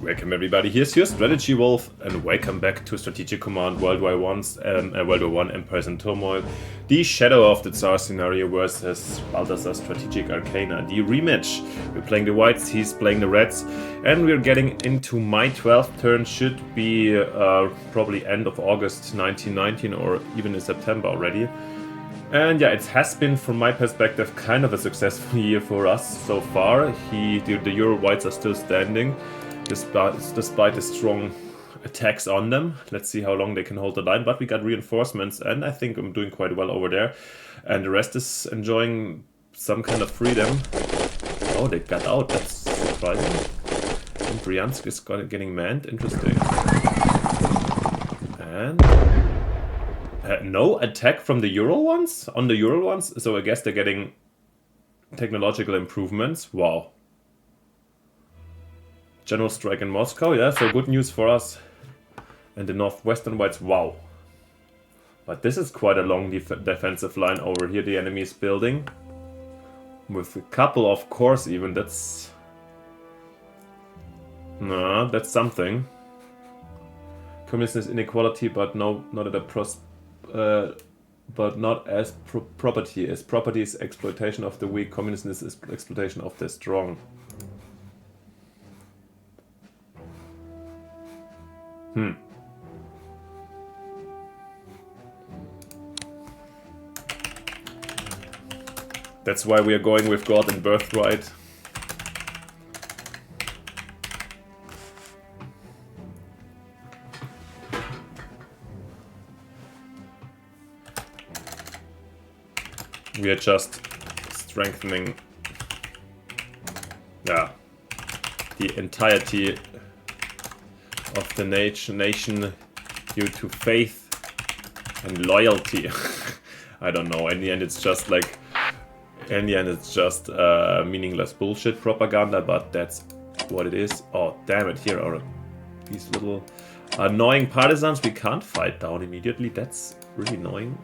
Welcome everybody, here's your Strategy Wolf, and welcome back to Strategic Command World War I Empires in Turmoil. The Shadow of the Tsar scenario versus Balthazor Strategic Arcana, the rematch. We're playing the whites, he's playing the reds, and we're getting into my 12th turn. Should be probably end of August 1919 or even in September already. And yeah, it has been, from my perspective, kind of a successful year for us so far. The Euro whites are still standing, despite the strong attacks on them. Let's see how long they can hold the line, but we got reinforcements, and I think I'm doing quite well over there. And the rest is enjoying some kind of freedom. Oh, they got out, that's surprising. And Bryansk is getting manned, interesting. And no attack from the Ural ones? On the Ural ones? So I guess they're getting technological improvements. Wow. General strike in Moscow, yeah, so good news for us. And the northwestern whites, wow. But this is quite a long defensive line over here the enemy is building. With a couple of cores even, that's... Nah, that's something. Communism is inequality, but no, not at a but not as property. As property is exploitation of the weak, communism is exploitation of the strong. That's why we are going with God and Birthright. We are just strengthening, yeah, the entirety of the nation due to faith and loyalty. I don't know, in the end it's just like, meaningless bullshit propaganda, but that's what it is. Oh, damn it, here are these little annoying partisans we can't fight down immediately. That's really annoying.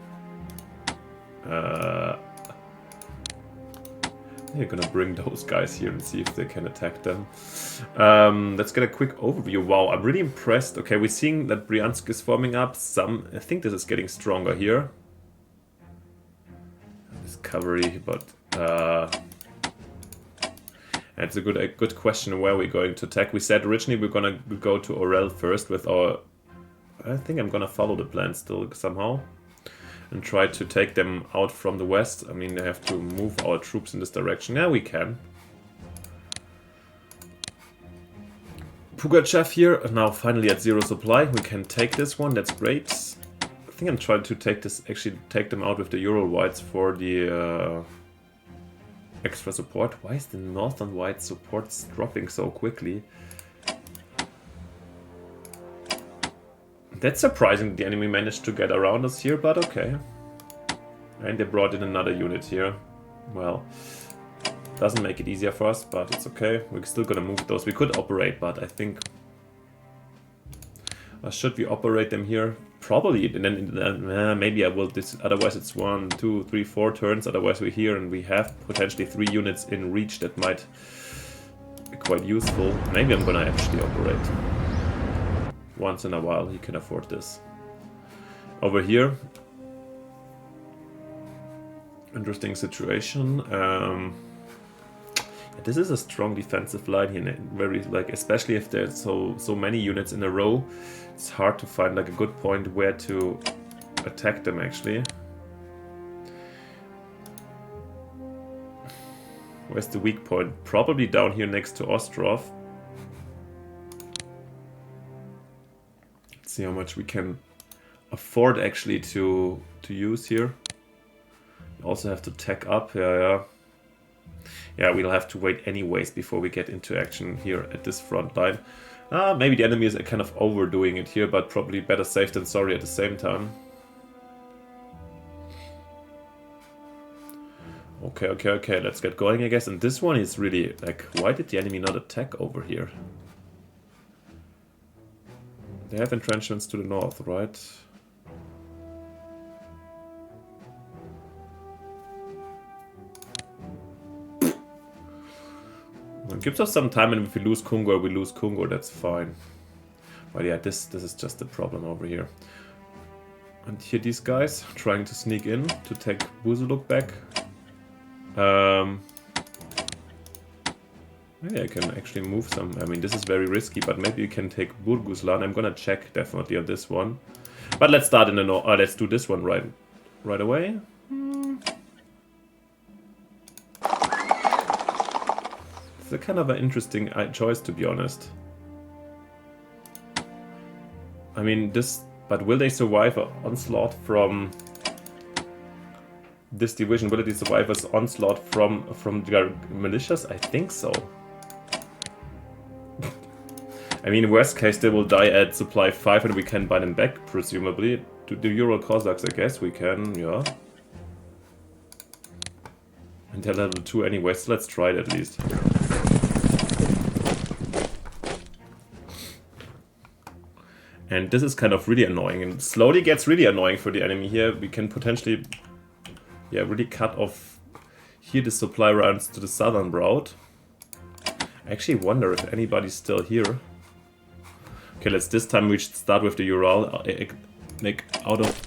We're gonna bring those guys here and see if they can attack them. Let's get a quick overview. Wow, I'm really impressed. Okay, we're seeing that Bryansk is forming up. I think this is getting stronger here. Discovery, but it's a good question where we're going to attack. We said originally we're gonna go to Orel first with our... I think I'm gonna follow the plan still somehow and try to take them out from the west. I mean, they have to move our troops in this direction. Yeah, we can. Pugachev here, now finally at zero supply. We can take this one, that's great. I think I'm trying to take them out with the Ural whites for the extra support. Why is the northern white support dropping so quickly? That's surprising the enemy managed to get around us here, but okay. And they brought in another unit here. Well, doesn't make it easier for us, but it's okay. We're still gonna move those. We could operate, but I think... should we operate them here? Probably, and then maybe I will. Otherwise it's 1, 2, 3, 4 turns. Otherwise we're here and we have potentially 3 units in reach that might be quite useful. Maybe I'm gonna actually operate. Once in a while, he can afford this. Over here, interesting situation. This is a strong defensive line here. Very especially if there's so many units in a row, it's hard to find like a good point where to attack them actually. Where's the weak point? Probably down here next to Ostrov. See how much we can afford actually to use here. We also have to tech up. Yeah, we'll have to wait anyways before we get into action here at this front line. Maybe the enemy is kind of overdoing it here, but probably better safe than sorry at the same time. Okay, let's get going, I guess. And this one is really like, why did the enemy not attack over here? They have entrenchments to the north, right? It gives us some time, and if we lose Kungor, we lose Kungor, that's fine. But yeah, this is just the problem over here. And here these guys trying to sneak in to take Buzuluk back. Maybe I can actually move some. I mean, this is very risky, but maybe you can take Burguslan. I'm gonna check definitely on this one. But let's start in the north. Let's do this one right away. It's a kind of an interesting choice, to be honest. I mean, this... But will they survive an onslaught from this division? Will they survive an onslaught from their militias? I think so. I mean, worst case, they will die at supply 5 and we can buy them back, presumably. To the Ural Cossacks, I guess we can, yeah. And they're level 2 anyway, so let's try it at least. And this is kind of really annoying, and slowly gets really annoying for the enemy here. We can potentially, yeah, really cut off here the supply routes to the southern route. I actually wonder if anybody's still here. Okay, let's this time we should start with the Ural. Make out of...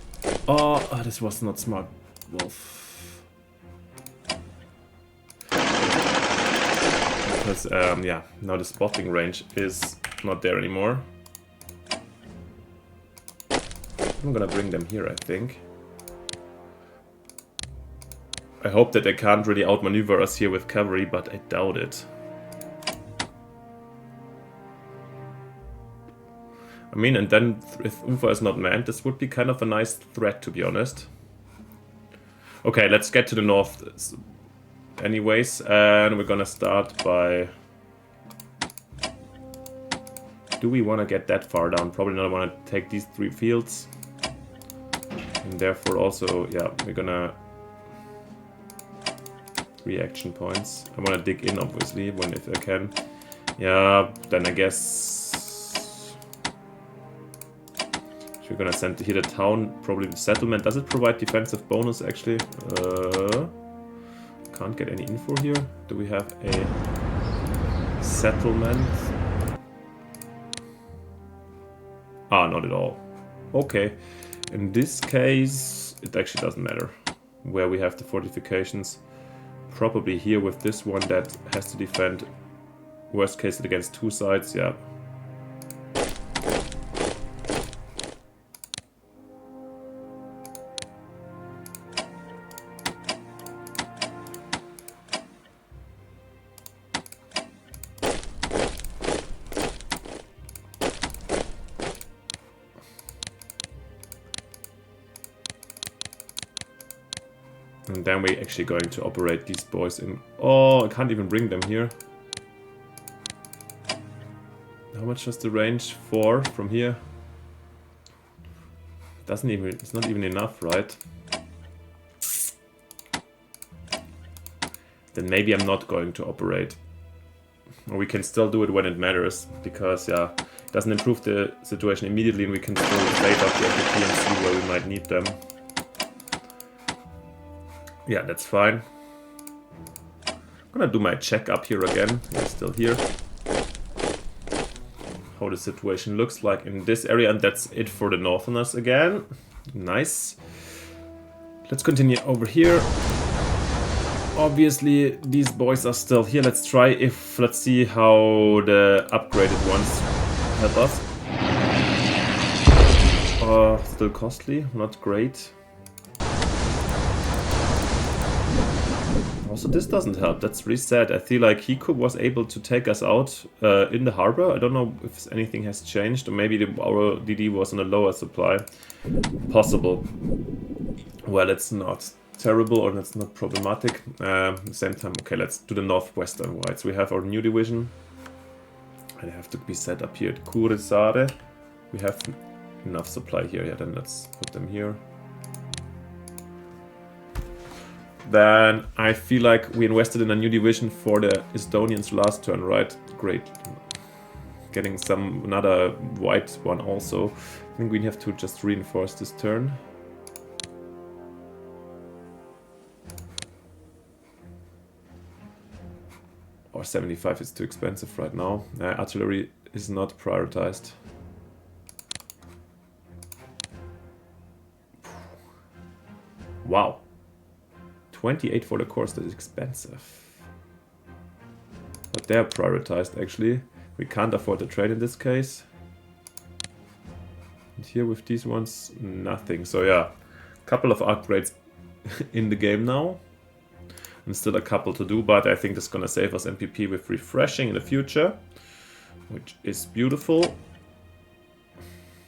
Oh, this was not smart, Wolf. Because, yeah, now the spotting range is not there anymore. I'm gonna bring them here, I think. I hope that they can't really outmaneuver us here with cavalry, but I doubt it. I mean, and then if Ufa is not manned, this would be kind of a nice threat, to be honest. Okay, let's get to the north anyways, and we're gonna start by... Do we want to get that far down? Probably not. I want to take these 3 fields. And therefore also, yeah, we're gonna... 3 action points. I want to dig in, obviously, if I can. Yeah, then I guess... We're gonna send here the town, probably the settlement. Does it provide defensive bonus, actually? Can't get any info here. Do we have a settlement? Ah, not at all. Okay. In this case, it actually doesn't matter where we have the fortifications. Probably here with this one that has to defend, worst case, against 2 sides, yeah. And then we're actually going to operate these boys in... Oh, I can't even bring them here. How much was the range? 4 from here? Doesn't even... It's not even enough, right? Then maybe I'm not going to operate. Or we can still do it when it matters. Because, yeah, it doesn't improve the situation immediately and we can still save up the FP and see where we might need them. Yeah, that's fine. I'm gonna do my check up here again. I'm still here. How the situation looks like in this area, and that's it for the Northerners again. Nice. Let's continue over here. Obviously, these boys are still here. Let's see how the upgraded ones help us. Still costly, not great. Also, this doesn't help. That's really sad. I feel like Hiku was able to take us out in the harbor. I don't know if anything has changed, or maybe our DD was on a lower supply. Possible. Well, it's not terrible, or it's not problematic. At the same time, okay, let's do the northwestern whites. We have our new division. And they have to be set up here at Kuresare. We have enough supply here. Yeah, then let's put them here. Then I feel like we invested in a new division for the Estonians last turn, right? Great. Getting another white one also. I think we have to just reinforce this turn. Oh Or 75 is too expensive right now. Artillery is not prioritized. Wow. 28 for the course, that is expensive. But they're prioritized actually. We can't afford the trade in this case. And here with these ones, nothing. So yeah, a couple of upgrades in the game now. And still a couple to do, but I think this is gonna save us MPP with refreshing in the future. Which is beautiful.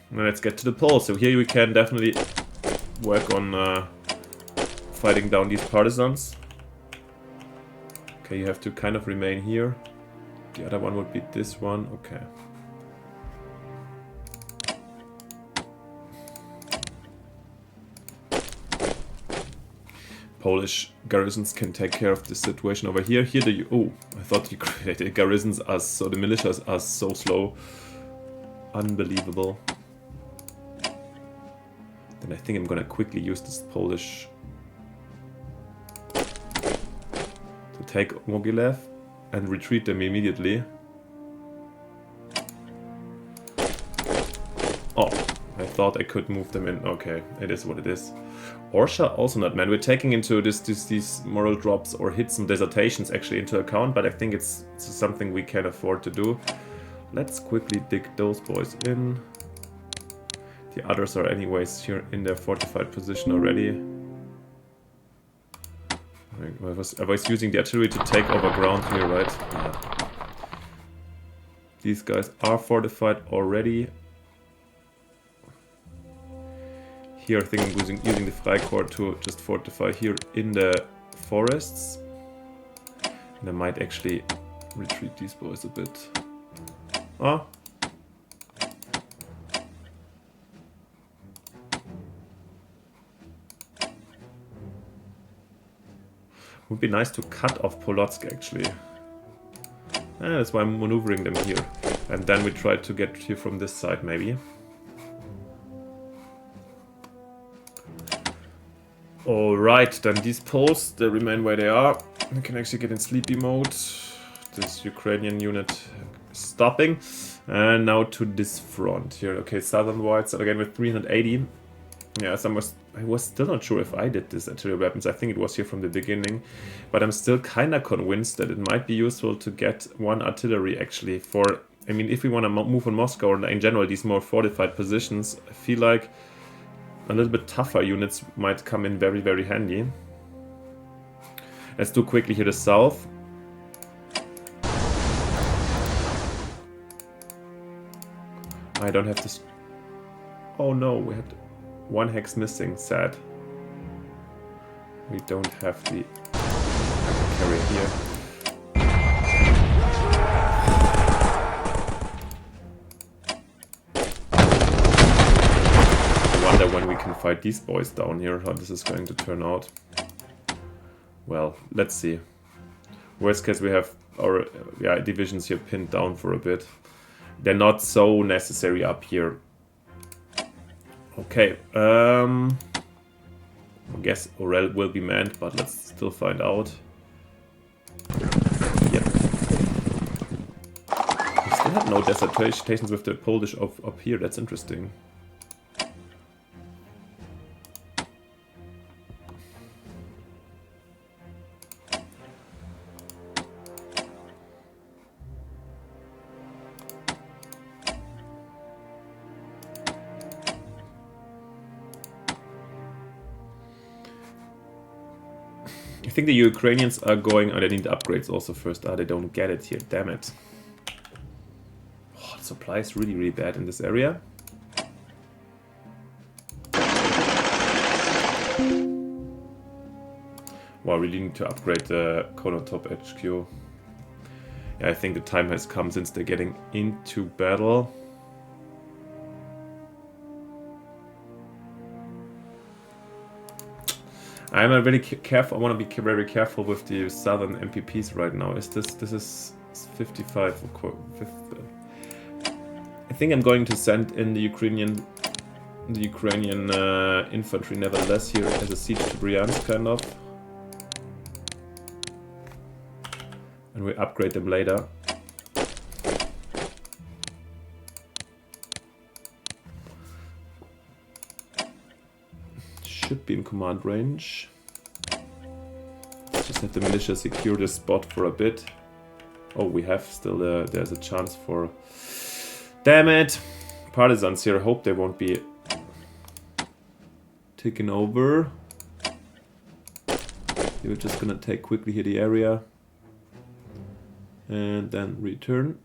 Now let's get to the pole. So here we can definitely work on fighting down these partisans. Okay, you have to kind of remain here. The other one would be this one. Okay. Polish garrisons can take care of the situation over here. Here the... Oh, I thought the garrisons are so... The militias are so slow. Unbelievable. Then I think I'm gonna quickly use this Polish... to take Mogilev and retreat them immediately. Oh, I thought I could move them in. Okay, it is what it is. Orsha also not, man. We're taking into these moral drops or hits and desertations actually into account, but I think it's something we can afford to do. Let's quickly dig those boys in. The others are anyways here in their fortified position already. I was using the artillery to take over ground here, right? Yeah. These guys are fortified already. Here I think I'm using the Freikorps to just fortify here in the forests. And I might actually retreat these boys a bit. Ah. Would be nice to cut off Polotsk actually. That's why I'm maneuvering them here. And then we try to get here from this side maybe. Alright, then these posts, they remain where they are. We can actually get in sleepy mode. This Ukrainian unit stopping. And now to this front here. Okay, southern whites again with 380. Yeah, I was still not sure if I did this artillery weapons. I think it was here from the beginning. But I'm still kind of convinced that it might be useful to get one artillery actually for... I mean, if we want to move on Moscow or in general these more fortified positions, I feel like a little bit tougher units might come in very, very handy. Let's do quickly here the south. I don't have this... Oh no, we had one hex missing, sad. We don't have the carrier here. When we can fight these boys down here, how this is going to turn out. Well, let's see. Worst case, we have our divisions here pinned down for a bit. They're not so necessary up here. Okay, I guess Orel will be manned, but let's still find out. Yep. We still have no desertations with the Polish up here, that's interesting. I think the Ukrainians are going... Oh, they need upgrades also first. Ah, they don't get it here. Damn it. Oh, the supply is really, really bad in this area. Wow, we really need to upgrade the Konotop HQ. Yeah, I think the time has come since they're getting into battle. I'm really careful. I want to be very careful with the southern MPPs right now. This is 55. I think I'm going to send in the Ukrainian infantry nevertheless here as a siege to Bryansk kind of. and we upgrade them later. Should be in command range. Let's just have the militia secure this spot for a bit. Oh, we have still there's a chance for... Damn it! Partisans here, I hope they won't be taken over. They were just gonna take quickly here the area. And then return.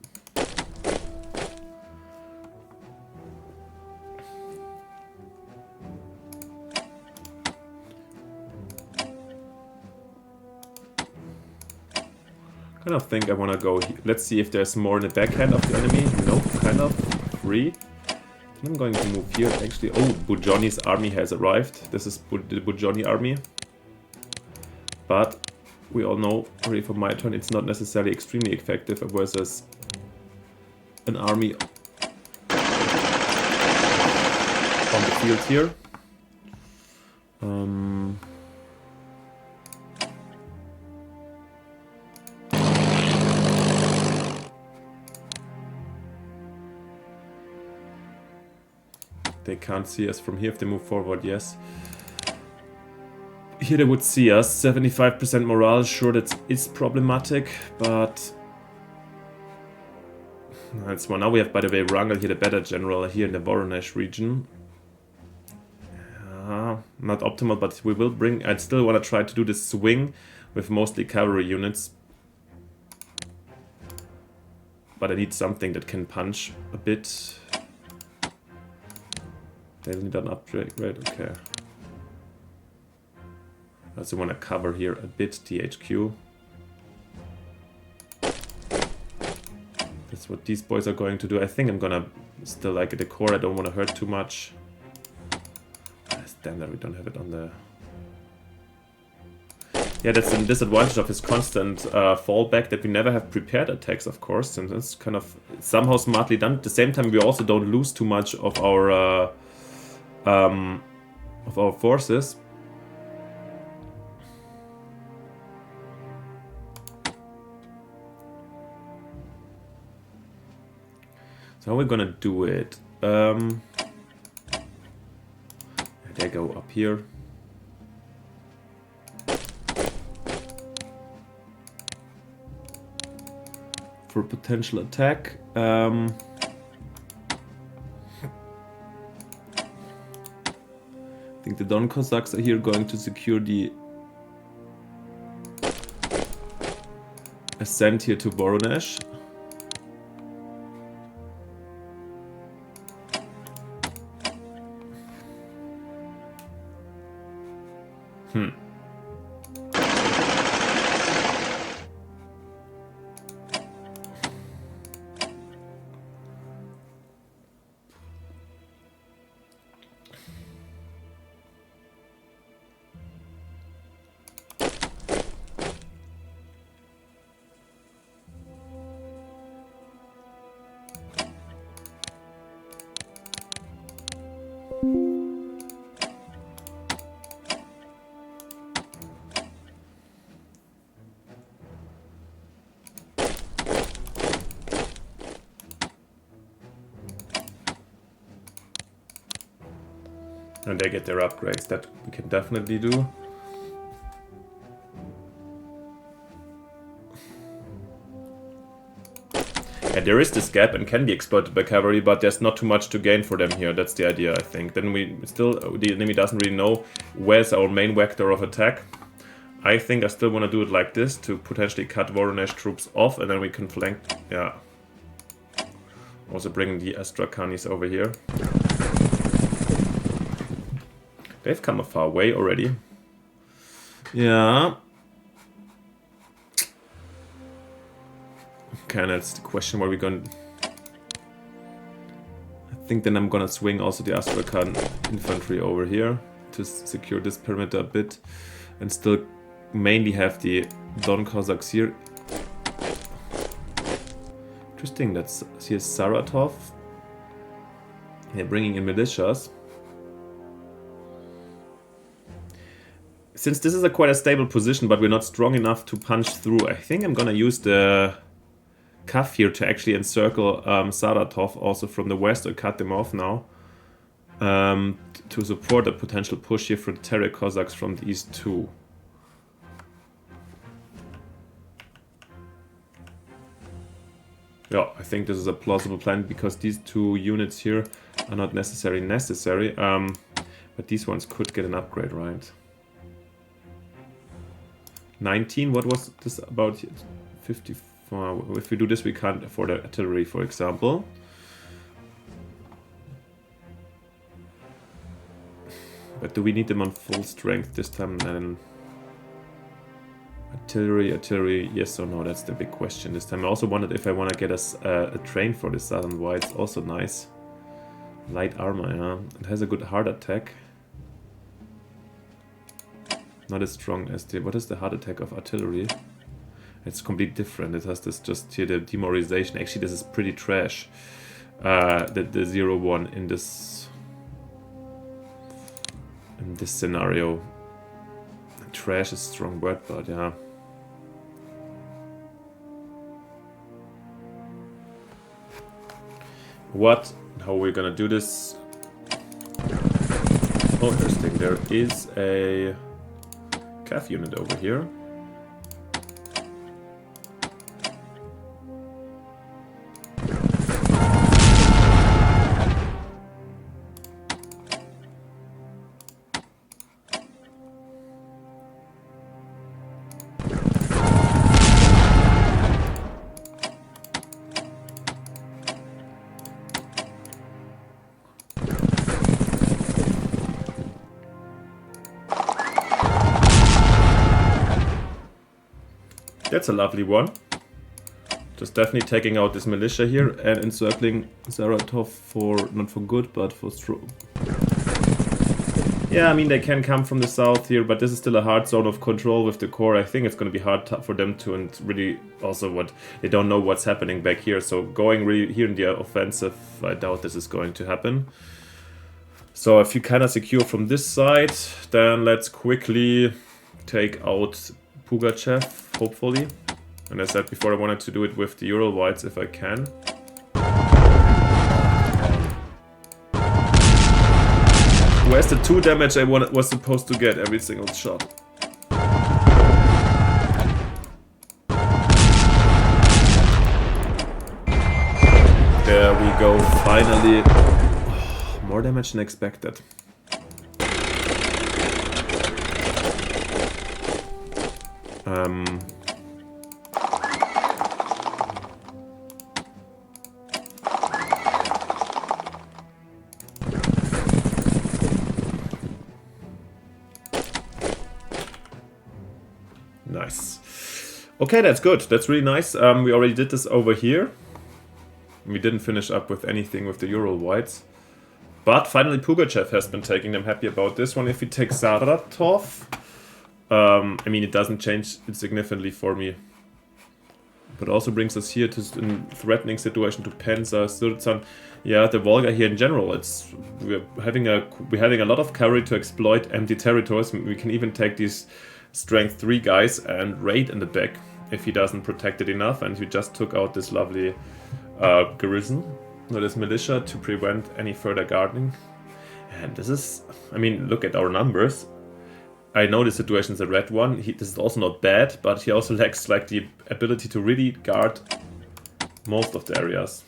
I kind of think I want to go here. Let's see if there's more in the backhand of the enemy. Nope, kind of. 3. I'm going to move here actually. Oh, Bujoni's army has arrived. This is the Bujoni army. But we all know, already for my turn, it's not necessarily extremely effective versus an army on the field here. They can't see us from here if they move forward, yes. Here they would see us. 75% morale, sure that is problematic, but... That's one. Now we have, by the way, Wrangel here, the better general here in the Voronezh region. Not optimal, but we will bring... I'd still want to try to do this swing with mostly cavalry units. But I need something that can punch a bit. They need an upgrade, right? Okay. I also want to cover here a bit the HQ. That's what these boys are going to do. I think I'm gonna still like the core. I don't want to hurt too much. Damn that we don't have it on the... Yeah, that's the disadvantage of his constant fallback, that we never have prepared attacks, of course. And that's kind of somehow smartly done. At the same time, we also don't lose too much of our forces. So how are we gonna do it? They go up here. For potential attack. I think the Don Cossacks are here going to secure the ascent here to Voronezh. And they get their upgrades, that we can definitely do. And there is this gap and can be exploited by cavalry, but there's not too much to gain for them here. That's the idea, I think. Then we still, the enemy doesn't really know where's our main vector of attack. I think I still want to do it like this to potentially cut Voronezh troops off, and then we can flank. Yeah. Also bringing the Astrakanis over here. They've come a far way already. Yeah. Okay, that's the question what we're going to... I think then I'm gonna swing also the Astrakhan infantry over here to secure this perimeter a bit. And still mainly have the Don Cossacks here. Interesting, that's here's Saratov. They're bringing in militias. Since this is quite a stable position, but we're not strong enough to punch through, I think I'm gonna use the Kaf here to actually encircle Saratov also from the west, or cut them off now. To support a potential push here for the Terek Cossacks from the east too. Yeah, I think this is a plausible plan, because these two units here are not necessarily necessary. But these ones could get an upgrade, right? 19, what was this about? 54. If we do this, we can't afford artillery, for example. But do we need them on full strength this time? Then artillery, yes or no? That's the big question this time. I also wondered if I want to get us a train for the Southern Whites. Also nice. Light armor, yeah. It has a good hard attack. Not as strong as the... What is the hard attack of artillery? It's completely different. It has this just here, the demoralization. Actually, this is pretty trash. The 0-1 in this scenario. Trash is a strong word, but yeah. What? How are we gonna do this? Oh, interesting. There is a Cav unit over here. That's a lovely one. Just definitely taking out this militia here and encircling Saratov for, not for good, but for strong. Yeah, I mean, they can come from the south here, but this is still a hard zone of control with the core. I think it's going to be hard for them to, and really also what they don't know what's happening back here. So going really here in the offensive, I doubt this is going to happen. So if you kind of secure from this side, then let's quickly take out Pugachev, hopefully. And as I said before, I wanted to do it with the Ural Whites if I can. Where's the 2 damage I was supposed to get every single shot? There we go, finally. Oh, more damage than expected. Nice. Okay, that's good. That's really nice. We already did this over here. We didn't finish up with anything with the Ural Whites. But finally Pugachev has been taking them. Happy about this one. If we take Saratov, I mean, it doesn't change it significantly for me. But also brings us here to a threatening situation to Penza, Surzan. Yeah, the Volga here in general. We're having a lot of cavalry to exploit empty territories. We can even take these strength 3 guys and raid in the back if he doesn't protect it enough. And we just took out this lovely garrison, or this militia, to prevent any further guarding. And this is, I mean, look at our numbers. I know the situation is a red one. This is also not bad, but he also lacks like the ability to really guard most of the areas.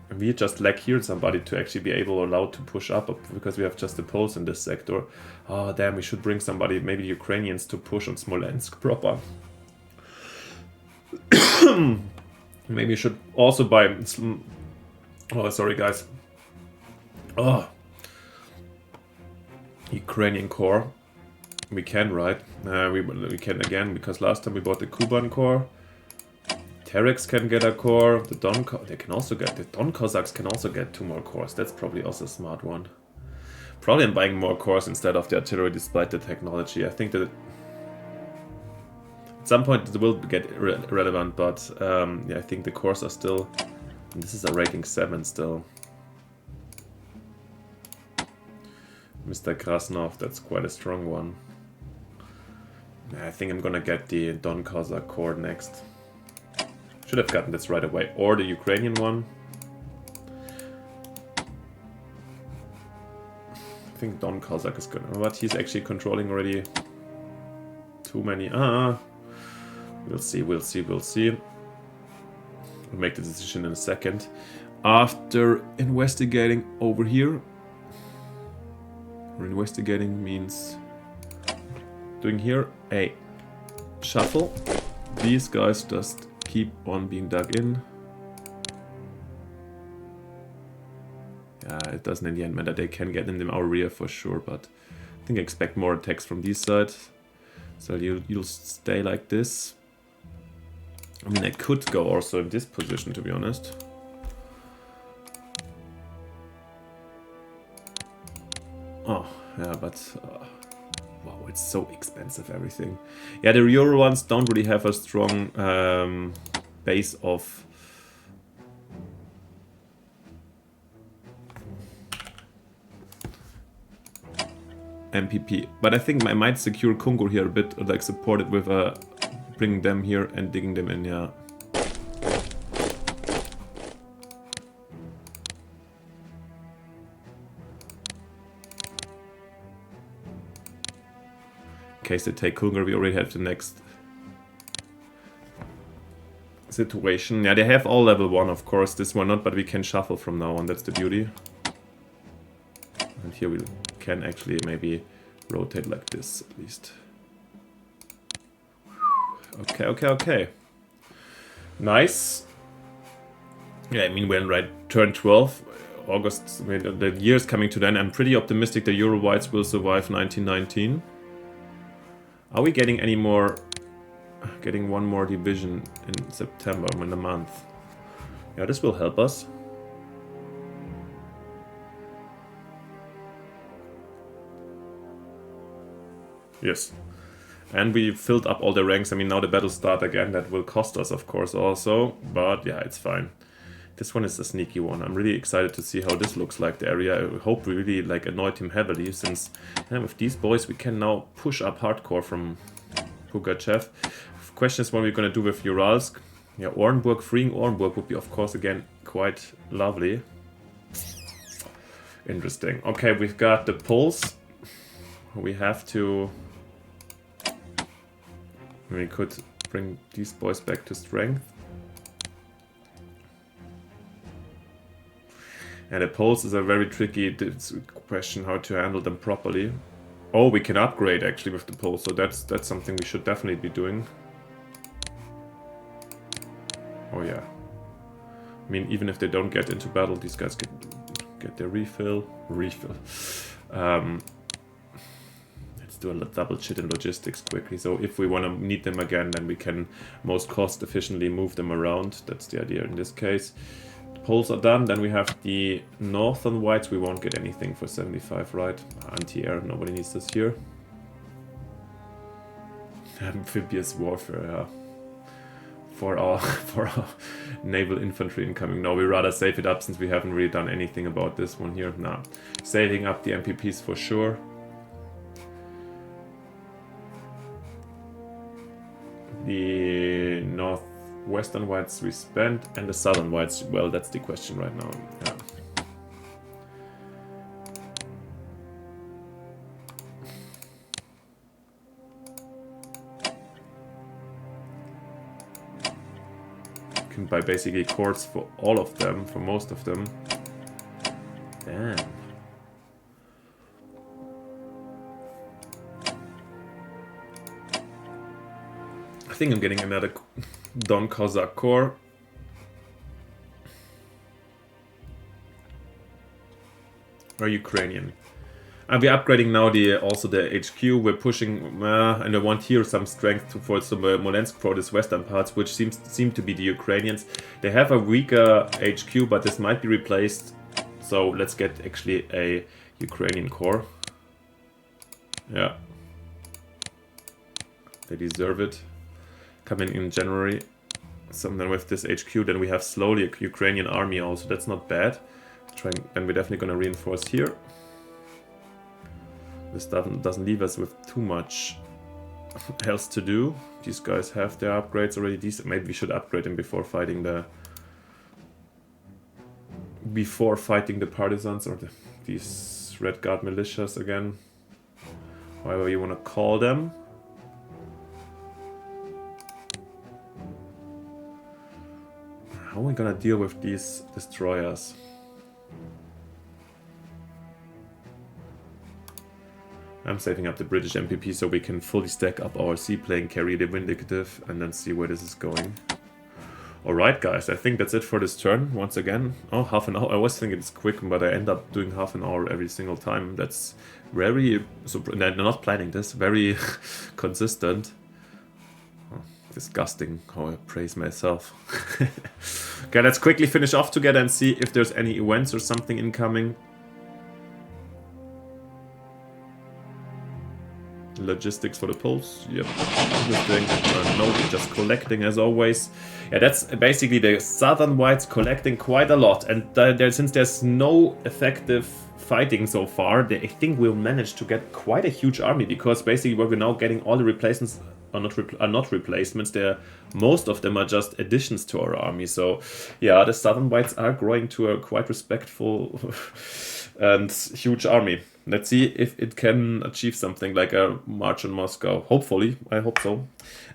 And we just lack here somebody to actually be able or allowed to push up, because we have just the Poles in this sector. Oh damn, we should bring somebody, maybe Ukrainians, to push on Smolensk proper. Maybe you should also buy... Oh, sorry guys. Oh, Ukrainian core. We can, right? We can again, because last time we bought the Kuban core. Tereks can get a core. The Don Cossacks can also get 2 more cores. That's probably also a smart one. Probably I'm buying more cores instead of the artillery, despite the technology. I think that at some point it will get relevant, but yeah, I think the cores are still. And this is a rating 7 still. Mr. Krasnov, that's quite a strong one. I think I'm gonna get the Don Cossack Corps next. Should have gotten this right away. Or the Ukrainian one. I think Don Cossack is gonna... But he's actually controlling already too many... We'll see, we'll see, we'll see. We'll make the decision in a second. After investigating over here... Or investigating means... Doing here a shuffle. These guys just keep on being dug in. Yeah, it doesn't in the end matter. They can get in our rear for sure, but I think I expect more attacks from this side. So you'll stay like this. I mean, I could go also in this position, to be honest. Oh, yeah, but... wow, it's so expensive, everything. Yeah, the Euro ones don't really have a strong base of... MPP. But I think I might secure Kongur here a bit, or like support it with bringing them here and digging them in, yeah. In case they take Kongur, we already have the next situation. Yeah, they have all level 1, of course, this one not, but we can shuffle from now on, that's the beauty. And here we can actually maybe rotate like this, at least. Okay, okay, okay. Nice. Yeah, I mean, we're in right turn 12. August, I mean, the year's coming to the end. I'm pretty optimistic the Euro Whites will survive 1919. Are we getting any more... Getting one more division in September, in a month. Yeah, this will help us. Yes. And we filled up all the ranks. I mean, now the battles start again. That will cost us, of course, also. But yeah, it's fine. This one is a sneaky one. I'm really excited to see how this looks like, the area. I hope we really like annoyed him heavily, since with these boys we can now push up hardcore from Pugachev. Question is what we're going to do with Uralsk. Yeah, Orenburg, freeing Orenburg would be, of course, again, quite lovely. Interesting. Okay, we've got the Poles. We have to... We could bring these boys back to strength. And the Poles is a very tricky question how to handle them properly. Oh, we can upgrade actually with the Poles, so that's something we should definitely be doing. Oh yeah. I mean, even if they don't get into battle, these guys get their refill. Let's do a double shit in logistics quickly. So if we want to need them again, then we can most cost efficiently move them around. That's the idea in this case. The Poles are done. Then we have the Northern Whites. We won't get anything for 75, right? Anti-air. Nobody needs this here. Amphibious warfare, yeah. For our naval infantry incoming. No, we rather save it up since we haven't really done anything about this one here. Nah. Saving up the MPPs for sure. The Northwestern Whites we spent, and the Southern Whites, well, that's the question right now. Yeah. Can buy basically cords for all of them, for most of them. Damn. I think I'm getting another Don Cossack Corps. Or Ukrainian. And we're upgrading now also the HQ. We're pushing, and I want here some strength for Smolensk for this western parts, which seem to be the Ukrainians. They have a weaker HQ, but this might be replaced. So let's get actually a Ukrainian Corps. Yeah. They deserve it. Coming in January. So then with this HQ, then we have slowly a Ukrainian army also. That's not bad. Then we're definitely going to reinforce here. This doesn't leave us with too much else to do. These guys have their upgrades already. Maybe we should upgrade them before fighting the partisans or these Red Guard militias again. However you want to call them. How are we gonna deal with these destroyers? I'm saving up the British MPP so we can fully stack up our seaplane, carry the Vindictive, and then see where this is going. Alright guys, I think that's it for this turn. Once again, oh, half an hour. I always think it's quick, but I end up doing half an hour every single time. That's very, not planning this, very consistent. Oh, disgusting how I praise myself. Okay, let's quickly finish off together and see if there's any events or something incoming. Logistics for the Poles, yep. No, just collecting as always. Yeah, that's basically the Southern Whites collecting quite a lot, and since there's no effective fighting so far, I think we'll manage to get quite a huge army, because basically we're now getting all the replacements are not replacements. Most of them are just additions to our army. So yeah, the Southern Whites are growing to a quite respectful and huge army. Let's see if it can achieve something like a march on Moscow. Hopefully, I hope so.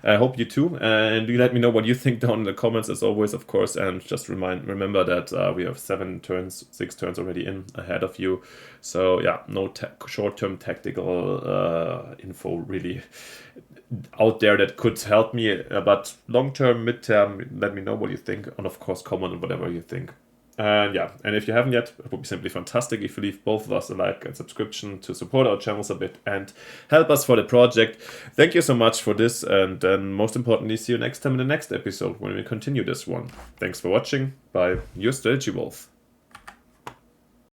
I hope you too. And you let me know what you think down in the comments as always, of course. And just remember that we have 6 turns already ahead of you. So yeah, no short-term tactical info really out there that could help me. But long-term, mid-term, let me know what you think. And of course, comment on whatever you think. And yeah, and if you haven't yet, it would be simply fantastic if you leave both of us a like and subscription to support our channels a bit and help us for the project. Thank you so much for this, and then most importantly, see you next time in the next episode when we continue this one. Thanks for watching. Bye, your Strategy Wolf.